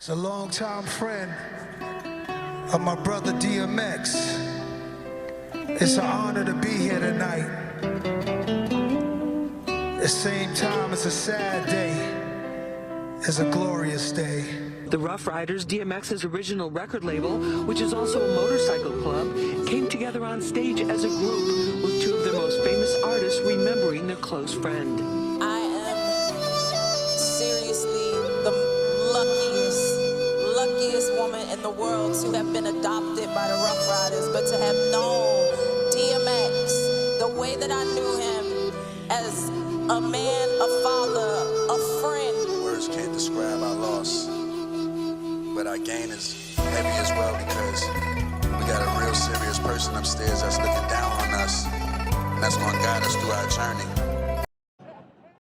It's a longtime friend of my brother DMX. It's an honor to be here tonight. At the same time, it's a sad day. It's a glorious day. The Rough Riders, DMX's original record label, which is also a motorcycle club, came together on stage as a group with two of their most famous artists remembering their close friend. I am seriously the luckiest woman in the world to have been adopted by the Rough Riders, but to have known DMX the way that I knew him, as a man, a father, a friend. Words can't describe our loss, but our gain is heavy as well, because we got a real serious person upstairs that's looking down on us, and that's going to guide us through our journey.